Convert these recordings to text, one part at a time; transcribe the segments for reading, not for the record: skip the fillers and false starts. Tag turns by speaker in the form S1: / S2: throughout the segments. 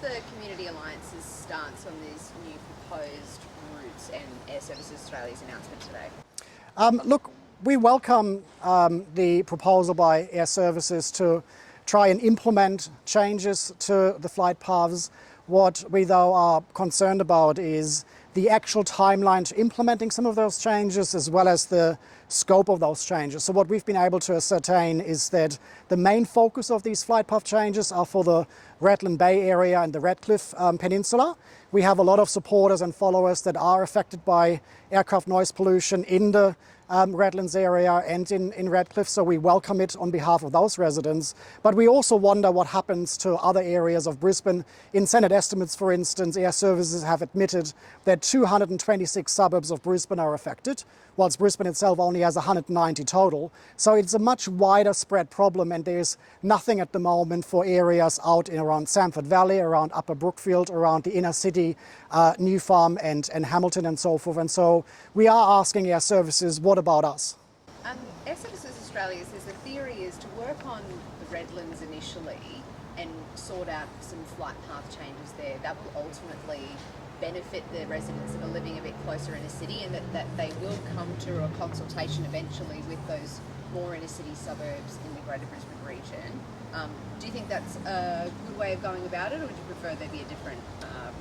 S1: the Community Alliance's stance on these new proposed routes and Air Services Australia's announcement today?
S2: Look, we welcome the proposal by Air Services to try and implement changes to the flight paths. What we though are concerned about is the actual timeline to implementing some of those changes, as well as the scope of those changes. So what we've been able to ascertain is that the main focus of these flight path changes are for the Redland Bay area and the Redcliffe Peninsula. We have a lot of supporters and followers that are affected by aircraft noise pollution in the Redlands area and in Redcliffe, so we welcome it on behalf of those residents. But we also wonder what happens to other areas of Brisbane. In Senate estimates, for instance, Air Services have admitted that 226 suburbs of Brisbane are affected, whilst Brisbane itself only has 190 total. So it's a much wider spread problem, and there's nothing at the moment for areas out in around Samford Valley, around Upper Brookfield, around the inner city, New Farm and Hamilton and so forth. And so we are asking Air Services, what about us?
S1: Air Services Australia says the theory is to work on the Redlands initially and sort out some flight path changes there. That will ultimately benefit the residents that are living a bit closer in a city, and that they will come to a consultation eventually with those more inner city suburbs in the Greater Brisbane region. Do you think that's a good way of going about it, or would you prefer there be a different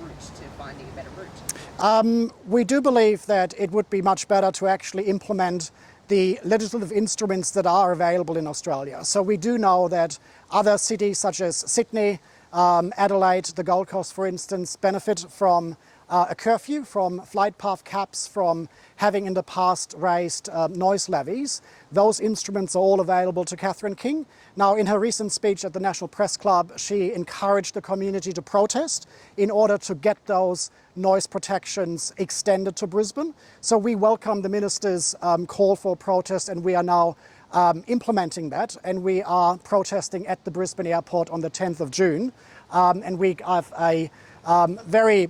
S1: route to finding a better route?
S2: We do believe that it would be much better to actually implement the legislative instruments that are available in Australia. So we do know that other cities such as Sydney, Adelaide, the Gold Coast, for instance, benefit from a curfew, from flight path caps, from having in the past raised noise levies. Those instruments are all available to Catherine King. Now, in her recent speech at the National Press Club, she encouraged the community to protest in order to get those noise protections extended to Brisbane. So we welcome the Minister's call for protest, and we are now implementing that, and we are protesting at the Brisbane Airport on the 10th of June. And we have a very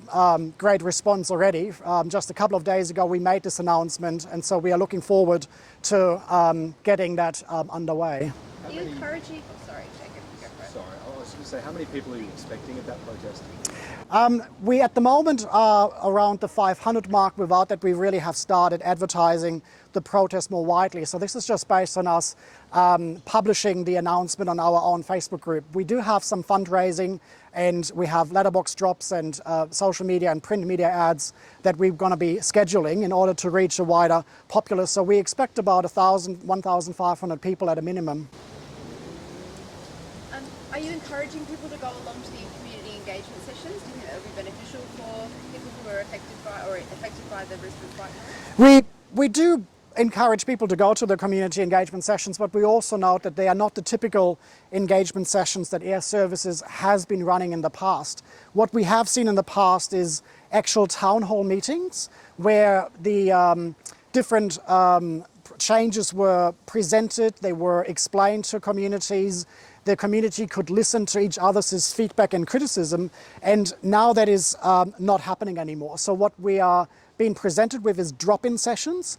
S2: great response already. Just a couple of days ago we made this announcement, and so we are looking forward to getting that underway.
S1: Are you encouraging? Oh, sorry, Jacob, go for it.
S3: Sorry, I was going to say, how many people are you expecting at that protest?
S2: We at the moment are around the 500 mark, without that we really have started advertising the protest more widely. So this is just based on us publishing the announcement on our own Facebook group. We do have some fundraising, and we have letterbox drops and social media and print media ads that we're going to be scheduling in order to reach a wider populace. So we expect about 1,500 people at a minimum.
S1: Are you encouraging people to go along to the community engagement sessions? Do you think that would be beneficial for people who are affected by the Brisbane flight?
S2: We do encourage people to go to the community engagement sessions, but we also note that they are not the typical engagement sessions that Air Services has been running in the past. What we have seen in the past is actual town hall meetings where the different changes were presented, they were explained to communities. The community could listen to each other's feedback and criticism, and now that is not happening anymore. So what we are being presented with is drop-in sessions,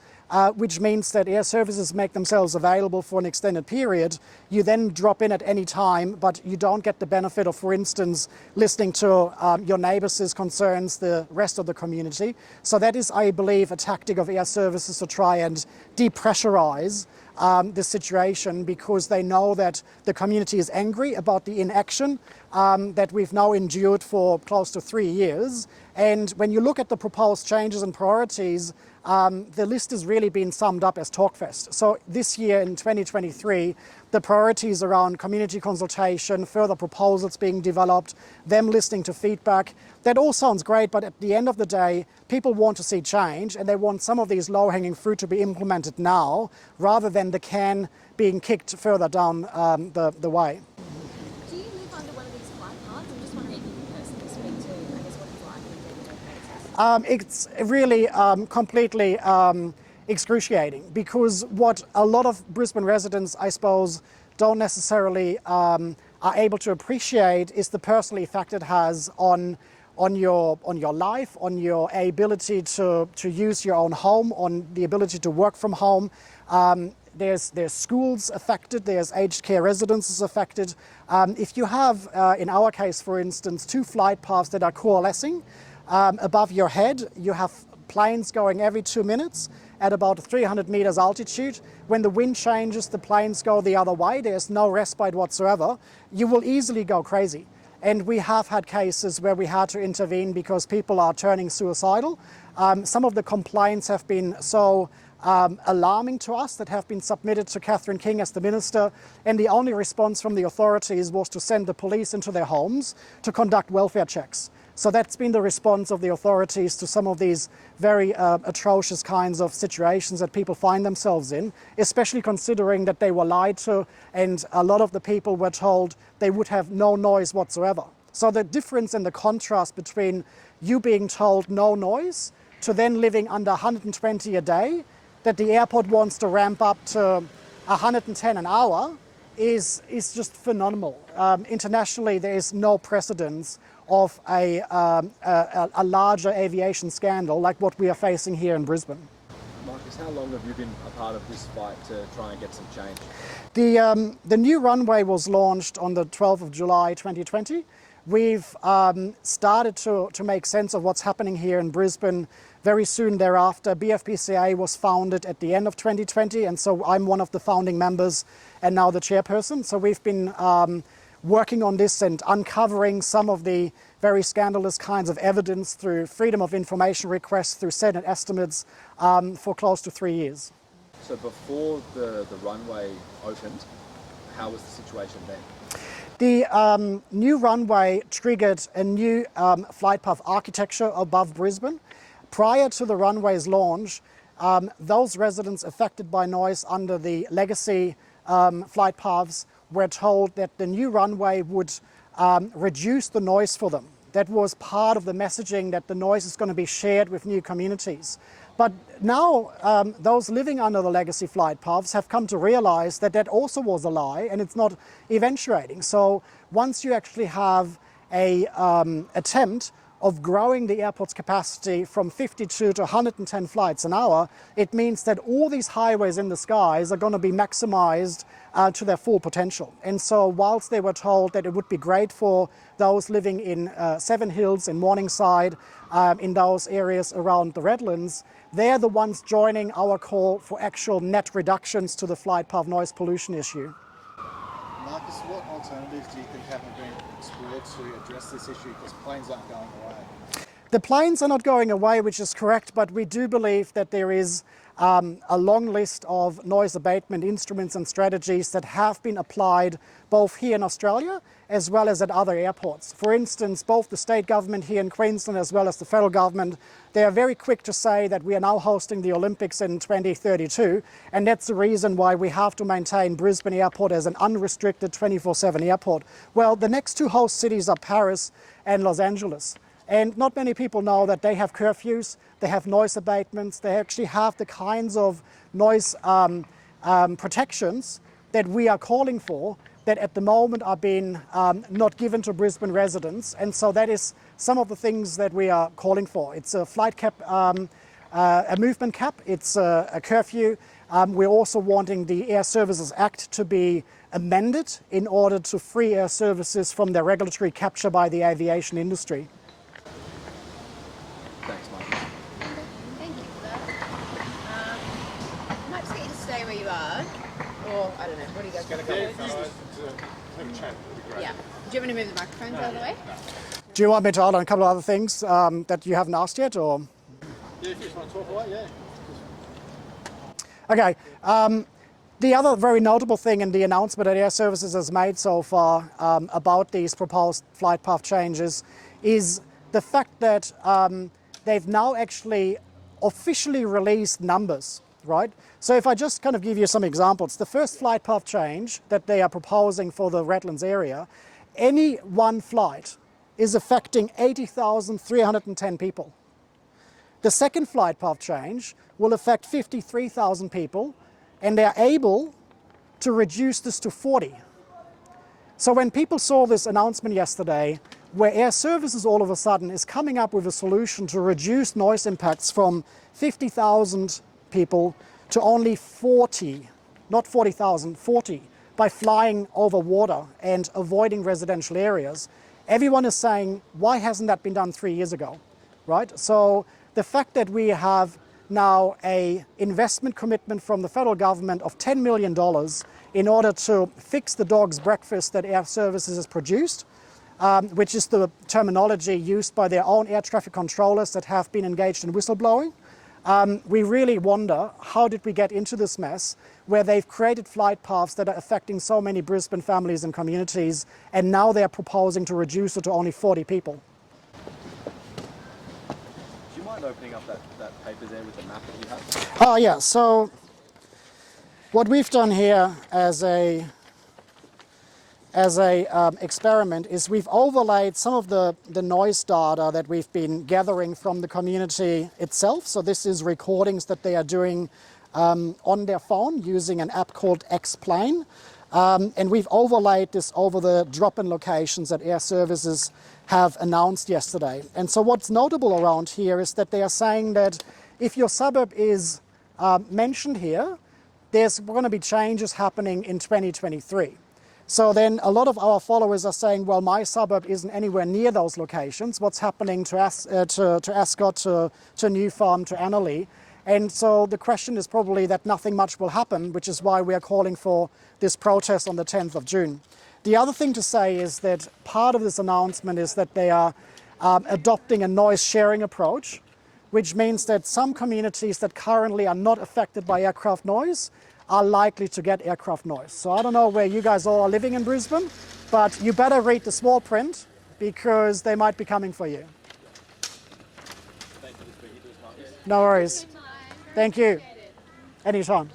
S2: which means that Air Services make themselves available for an extended period. You then drop in at any time, but you don't get the benefit of, for instance, listening to your neighbours' concerns, the rest of the community. So that is, I believe, a tactic of Air Services to try and depressurize the situation, because they know that the community is angry about the inaction that we've now endured for close to 3 years. And when you look at the proposed changes and priorities, the list has really been summed up as Talkfest. So this year in 2023, the priorities around community consultation, further proposals being developed, them listening to feedback, that all sounds great, but at the end of the day, people want to see change, and they want some of these low-hanging fruit to be implemented now, rather than the can being kicked further down the way.
S4: Do you live under one of these flight paths? I'm just wondering if you can personally speak to, I guess, what it's like on a day-to-day basis.
S2: It's really completely excruciating, because what a lot of Brisbane residents, I suppose, don't necessarily are able to appreciate is the personal effect it has on your life, on your ability to use your own home, on the ability to work from home. There's schools affected, there's aged care residences affected. If you have, in our case for instance, 2 flight paths that are coalescing above your head, you have planes going every 2 minutes at about 300 meters altitude. When the wind changes, the planes go the other way, there's no respite whatsoever. You will easily go crazy. And we have had cases where we had to intervene because people are turning suicidal. Some of the complaints have been so alarming to us that have been submitted to Catherine King as the Minister, and the only response from the authorities was to send the police into their homes to conduct welfare checks. So that's been the response of the authorities to some of these very atrocious kinds of situations that people find themselves in, especially considering that they were lied to and a lot of the people were told they would have no noise whatsoever. So the difference in the contrast between you being told no noise to then living under 120 a day, that the airport wants to ramp up to 110 an hour, is just phenomenal. Internationally, there is no precedence of a larger aviation scandal like what we are facing here in Brisbane.
S3: Marcus, how long have you been a part of this fight to try and get some change?
S2: The new runway was launched on the 12th of July 2020. We've started to make sense of what's happening here in Brisbane very soon thereafter. BFPCA was founded at the end of 2020, and so I'm one of the founding members and now the chairperson. So we've been working on this and uncovering some of the very scandalous kinds of evidence through Freedom of Information requests, through Senate estimates, for close to 3 years.
S3: So before the runway opened, how was the situation then?
S2: The new runway triggered a new flight path architecture above Brisbane. Prior to the runway's launch, those residents affected by noise under the legacy flight paths were told that the new runway would reduce the noise for them. That was part of the messaging, that the noise is going to be shared with new communities. But now those living under the legacy flight paths have come to realize that that also was a lie and it's not eventuating. So once you actually have a attempt of growing the airport's capacity from 52 to 110 flights an hour, it means that all these highways in the skies are going to be maximized to their full potential. And so whilst they were told that it would be great for those living in Seven Hills, in Morningside, in those areas around the Redlands, they're the ones joining our call for actual net reductions to the flight path noise pollution issue.
S5: Marcus, what alternatives do you think haven't been explored to address this issue, because planes aren't going away?
S2: The planes are not going away, which is correct, but we do believe that there is a long list of noise abatement instruments and strategies that have been applied both here in Australia as well as at other airports. For instance, both the state government here in Queensland as well as the federal government, they are very quick to say that we are now hosting the Olympics in 2032, and that's the reason why we have to maintain Brisbane Airport as an unrestricted 24/7 airport. Well, the next 2 host cities are Paris and Los Angeles. And not many people know that they have curfews, they have noise abatements, they actually have the kinds of noise protections that we are calling for that at the moment are being not given to Brisbane residents. And so that is some of the things that we are calling for. It's a flight cap, a movement cap, it's a curfew. We're also wanting the Air Services Act to be amended in order to free air services from their regulatory capture by the aviation industry.
S3: Thanks, Marcus.
S1: Thank you for that. I might just get you to stay where you are, or I don't know. What do you guys want to go? Yeah. Do you want me to move the microphones out of the way?
S2: Do you want me to add on a couple of other things that you haven't asked yet, or?
S5: Yeah, if you just want to talk away, yeah.
S2: Okay. The other very notable thing in the announcement that Air Services has made so far about these proposed flight path changes is the fact that they've now actually officially released numbers, right? So if I just kind of give you some examples, the first flight path change that they are proposing for the Redlands area, any one flight is affecting 80,310 people. The second flight path change will affect 53,000 people, and they're able to reduce this to 40. So when people saw this announcement yesterday, where Air Services all of a sudden is coming up with a solution to reduce noise impacts from 50,000 people to only 40 not 40,000, 40, by flying over water and avoiding residential areas. Everyone is saying, why hasn't that been done 3 years ago, right? So the fact that we have now a investment commitment from the federal government of $10 million in order to fix the dog's breakfast that Air Services has produced, which is the terminology used by their own air traffic controllers that have been engaged in whistleblowing. We really wonder, how did we get into this mess where they've created flight paths that are affecting so many Brisbane families and communities, and now they're proposing to reduce it to only 40 people.
S3: Do you mind opening up that paper there with the map that you have?
S2: Oh yeah, so what we've done here as a experiment is we've overlaid some of the noise data that we've been gathering from the community itself. So this is recordings that they are doing on their phone using an app called X-Plane. And we've overlaid this over the drop-in locations that Air Services have announced yesterday. And so what's notable around here is that they are saying that if your suburb is mentioned here, there's going to be changes happening in 2023. So then a lot of our followers are saying, well, my suburb isn't anywhere near those locations. What's happening to Ascot, to New Farm, to Annerley? And so the question is probably that nothing much will happen, which is why we are calling for this protest on the 10th of June. The other thing to say is that part of this announcement is that they are adopting a noise sharing approach, which means that some communities that currently are not affected by aircraft noise are likely to get aircraft noise. So I don't know where you guys all are living in Brisbane, but you better read the small print because they might be coming for you.
S3: Thank you for speaking to us, Marcus.
S2: No worries. Thank you. Anytime.